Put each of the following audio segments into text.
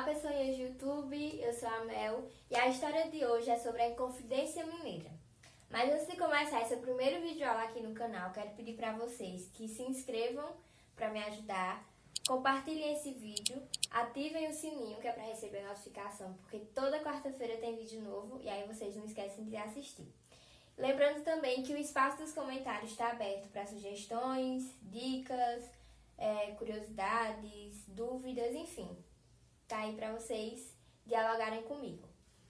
Olá pessoinhas do YouTube, eu sou a Mel e a história de hoje é sobre a Inconfidência Mineira. Mas antes de começar esse primeiro vídeo aula aqui no canal, quero pedir para vocês que se inscrevam para me ajudar, compartilhem esse vídeo, ativem o sininho que é para receber notificação, porque toda quarta-feira tem vídeo novo e aí vocês não esquecem de assistir. Lembrando também que o espaço dos comentários está aberto para sugestões, dicas, curiosidades, dúvidas, enfim. Tá aí pra vocês dialogarem comigo,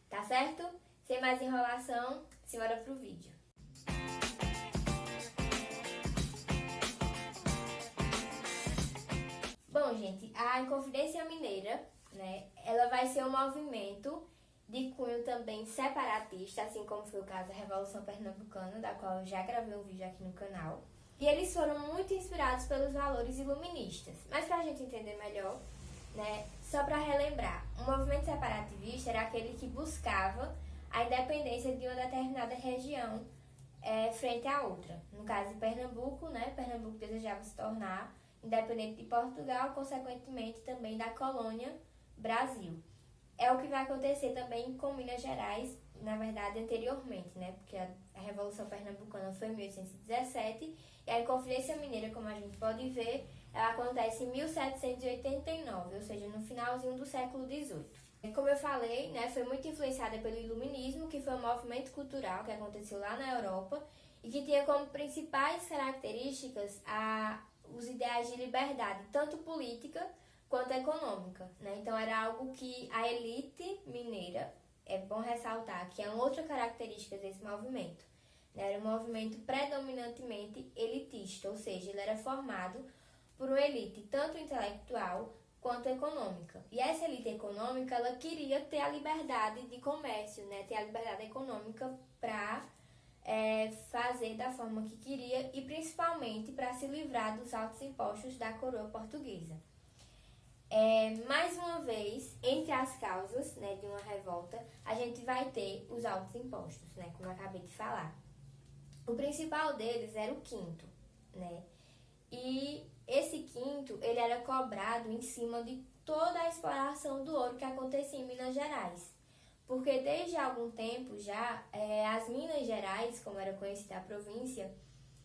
tá certo? Sem mais enrolação, simbora pro vídeo. Bom, gente, a Inconfidência Mineira, né, ela vai ser um movimento de cunho também separatista, assim como foi o caso da Revolução Pernambucana, da qual eu já gravei um vídeo aqui no canal. E eles foram muito inspirados pelos valores iluministas. Mas pra gente entender melhor, né, só para relembrar, o movimento separativista era aquele que buscava a independência de uma determinada região frente à outra. No caso de Pernambuco, né, Pernambuco desejava se tornar independente de Portugal, consequentemente também da colônia Brasil. É o que vai acontecer também com Minas Gerais, na verdade, anteriormente, né? Porque a Revolução Pernambucana foi em 1817 e a Inconfidência Mineira, como a gente pode ver, ela acontece em 1789, ou seja, no finalzinho do século XVIII. Como eu falei, né, foi muito influenciada pelo Iluminismo, que foi um movimento cultural que aconteceu lá na Europa e que tinha como principais características os ideais de liberdade, tanto política quanto econômica, né? Então era algo que a elite mineira, é bom ressaltar que é uma outra característica desse movimento, né? Era um movimento predominantemente elitista, ou seja, ele era formado por uma elite tanto intelectual quanto econômica. E essa elite econômica, ela queria ter a liberdade de comércio, né? Ter a liberdade econômica para fazer da forma que queria e principalmente para se livrar dos altos impostos da coroa portuguesa. Mais uma vez, entre as causas, né, de uma revolta, a gente vai ter os altos impostos, né, como eu acabei de falar. O principal deles era o quinto, né? E esse quinto, ele era cobrado em cima de toda a exploração do ouro que acontecia em Minas Gerais. Porque desde algum tempo já, as Minas Gerais, como era conhecida a província,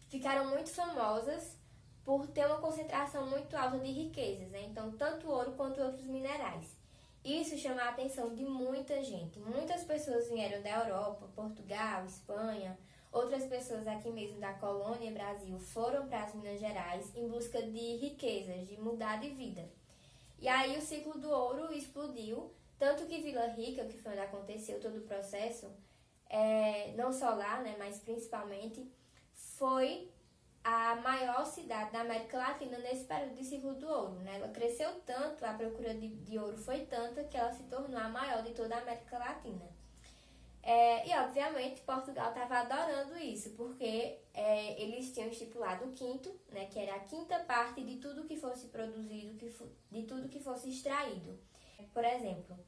ficaram muito famosas por ter uma concentração muito alta de riquezas, né? Então, tanto ouro quanto outros minerais. Isso chamou a atenção de muita gente. Muitas pessoas vieram da Europa, Portugal, Espanha. Outras pessoas aqui mesmo da colônia Brasil foram para as Minas Gerais em busca de riquezas, de mudar de vida. E aí o ciclo do ouro explodiu, tanto que Vila Rica, que foi onde aconteceu todo o processo, não só lá, né, mas principalmente, foi a maior cidade da América Latina nesse período de ciclo do ouro, né? Ela cresceu tanto, a procura de ouro foi tanta que ela se tornou a maior de toda a América Latina. E obviamente Portugal estava adorando isso, porque eles tinham estipulado o quinto, né, que era a quinta parte de tudo que fosse produzido, de tudo que fosse extraído. Por exemplo,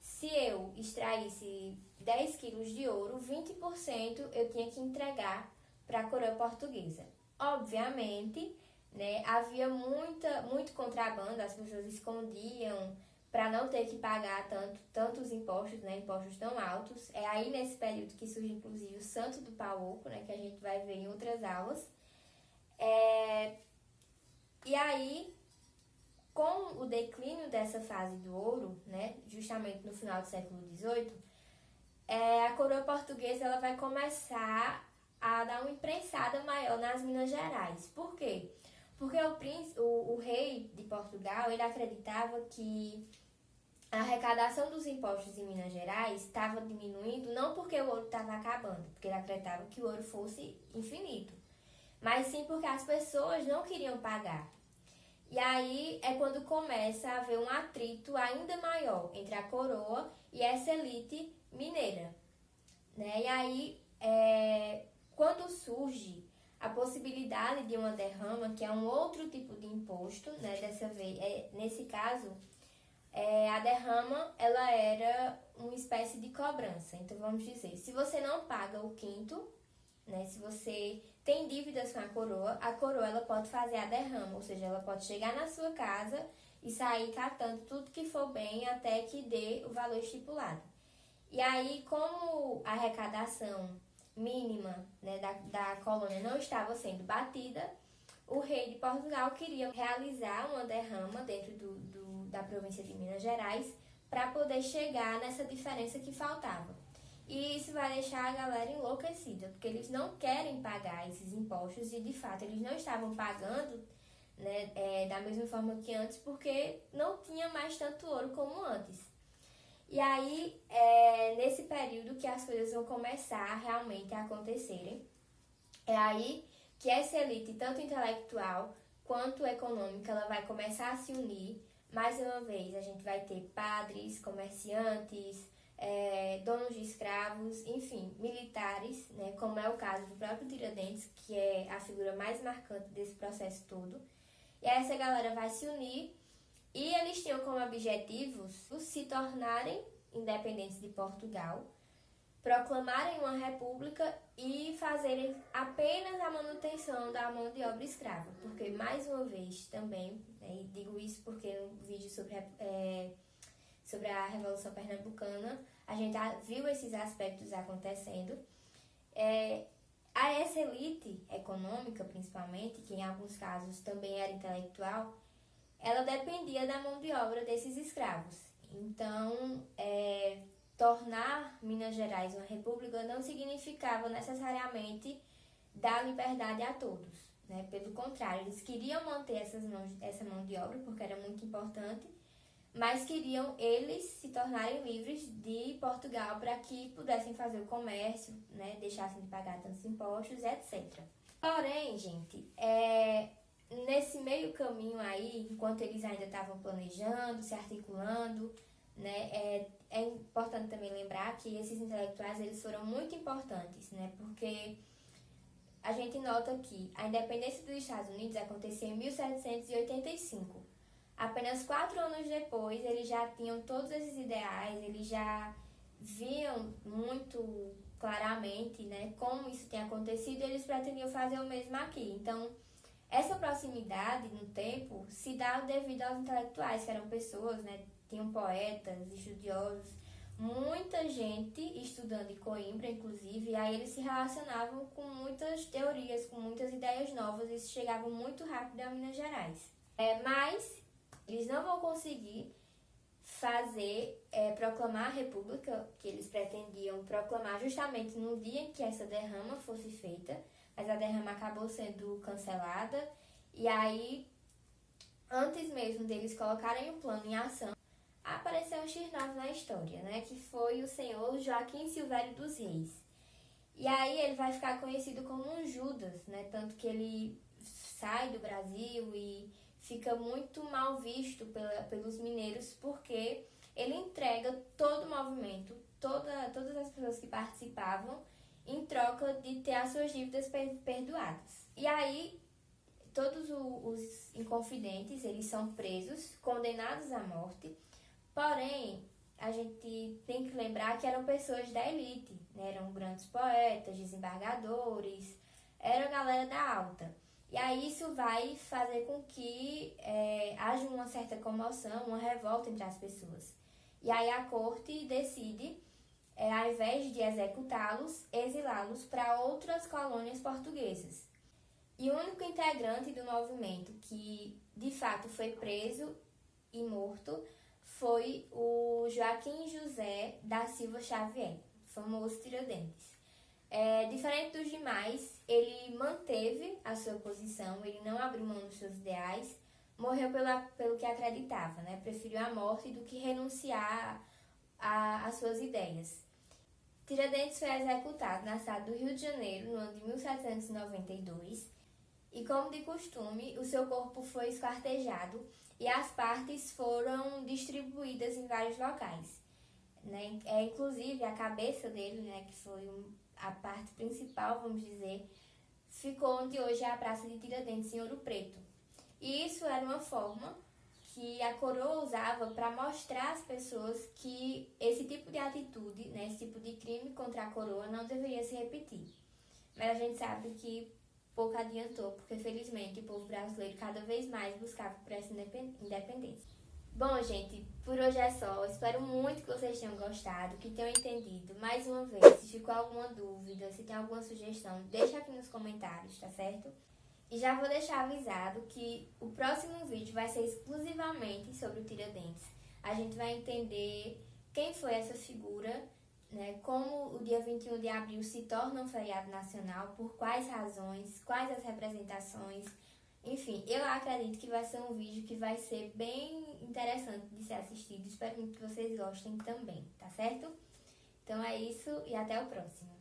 se eu extraísse 10 quilos de ouro, 20% eu tinha que entregar para a coroa portuguesa. Obviamente, né, havia muito contrabando, as pessoas escondiam para não ter que pagar tantos impostos, né, impostos tão altos. É aí nesse período que surge inclusive o Santo do Pau Oco, né, que a gente vai ver em outras aulas. E aí, com o declínio dessa fase do ouro, né, justamente no final do século XVIII, a coroa portuguesa ela vai começar a dar uma imprensada maior nas Minas Gerais. Por quê? Porque o rei de Portugal, ele acreditava que a arrecadação dos impostos em Minas Gerais estava diminuindo não porque o ouro estava acabando, porque ele acreditava que o ouro fosse infinito, mas sim porque as pessoas não queriam pagar. E aí é quando começa a haver um atrito ainda maior entre a coroa e essa elite mineira, né? E aí, quando surge a possibilidade de uma derrama, que é um outro tipo de imposto, né? Dessa vez, nesse caso, a derrama ela era uma espécie de cobrança. Então vamos dizer, se você não paga o quinto, né, se você tem dívidas com a coroa ela pode fazer a derrama, ou seja, ela pode chegar na sua casa e sair catando tudo que for bem até que dê o valor estipulado. E aí, como a arrecadação mínima, né, da colônia não estava sendo batida, o rei de Portugal queria realizar uma derrama dentro da província de Minas Gerais para poder chegar nessa diferença que faltava. E isso vai deixar a galera enlouquecida, porque eles não querem pagar esses impostos e, de fato, eles não estavam pagando, né, da mesma forma que antes, porque não tinha mais tanto ouro como antes. E aí, nesse período que as coisas vão começar realmente a acontecerem, é aí que essa elite, tanto intelectual quanto econômica, ela vai começar a se unir. Mais uma vez, a gente vai ter padres, comerciantes, donos de escravos, enfim, militares, né, como é o caso do próprio Tiradentes, que é a figura mais marcante desse processo todo. E aí essa galera vai se unir e eles tinham como objetivos se tornarem independentes de Portugal, proclamarem uma república e fazerem apenas a manutenção da mão de obra escrava. Porque, mais uma vez, também, e digo isso porque no vídeo sobre a Revolução Pernambucana, a gente viu esses aspectos acontecendo. Essa elite econômica, principalmente, que em alguns casos também era intelectual, ela dependia da mão de obra desses escravos. Então, tornar Minas Gerais uma república não significava necessariamente dar liberdade a todos, né? Pelo contrário, eles queriam manter essa mão de obra, porque era muito importante, mas queriam eles se tornarem livres de Portugal para que pudessem fazer o comércio, né? Deixassem de pagar tantos impostos, etc. Porém, gente, nesse meio caminho aí, enquanto eles ainda estavam planejando, se articulando, né, é importante também lembrar que esses intelectuais eles foram muito importantes, né, porque a gente nota que a independência dos Estados Unidos aconteceu em 1785. Apenas 4 anos depois, eles já tinham todos esses ideais, eles já viam muito claramente, né, como isso tinha acontecido, e eles pretendiam fazer o mesmo aqui. Então, essa proximidade no tempo se dá devido aos intelectuais, que eram pessoas, né, tinham poetas, estudiosos, muita gente estudando em Coimbra, inclusive, e aí eles se relacionavam com muitas teorias, com muitas ideias novas, e chegavam muito rápido a Minas Gerais. Mas eles não vão conseguir proclamar a república, que eles pretendiam proclamar justamente no dia em que essa derrama fosse feita, mas a derrama acabou sendo cancelada, e aí, antes mesmo deles colocarem o plano em ação, apareceu um X9 na história, né, que foi o senhor Joaquim Silvério dos Reis. E aí ele vai ficar conhecido como um Judas, né, tanto que ele sai do Brasil e fica muito mal visto pelos mineiros, porque ele entrega todo o movimento, todas as pessoas que participavam, em troca de ter as suas dívidas perdoadas. E aí, todos os inconfidentes, eles são presos, condenados à morte, porém, a gente tem que lembrar que eram pessoas da elite, né? Eram grandes poetas, desembargadores, era a galera da alta. E aí isso vai fazer com que haja uma certa comoção, uma revolta entre as pessoas. E aí a corte decide, ao invés de executá-los, exilá-los para outras colônias portuguesas. E o único integrante do movimento que, de fato, foi preso e morto foi o Joaquim José da Silva Xavier, famoso Tiradentes. Diferente dos demais, ele manteve a sua posição, ele não abriu mão dos seus ideais, morreu pelo que acreditava, né? Preferiu a morte do que renunciar às suas ideias. Tiradentes foi executado na cidade do Rio de Janeiro no ano de 1792 e, como de costume, o seu corpo foi esquartejado e as partes foram distribuídas em vários locais, né? Inclusive a cabeça dele, né, que foi a parte principal, vamos dizer, ficou onde hoje é a Praça de Tiradentes, em Ouro Preto. E isso era uma forma que a coroa usava para mostrar às pessoas que esse tipo de atitude, né, esse tipo de crime contra a coroa não deveria se repetir. Mas a gente sabe que pouco adiantou, porque felizmente o povo brasileiro cada vez mais buscava por essa independência. Bom, gente, por hoje é só. Espero muito que vocês tenham gostado, que tenham entendido. Mais uma vez, se ficou alguma dúvida, se tem alguma sugestão, deixa aqui nos comentários, tá certo? E já vou deixar avisado que o próximo vídeo vai ser exclusivamente sobre o Tiradentes. A gente vai entender quem foi essa figura, né, como o dia 21 de abril se torna um feriado nacional, por quais razões, quais as representações. Enfim, eu acredito que vai ser um vídeo que vai ser bem interessante de ser assistido. Espero muito que vocês gostem também, tá certo? Então é isso e até o próximo.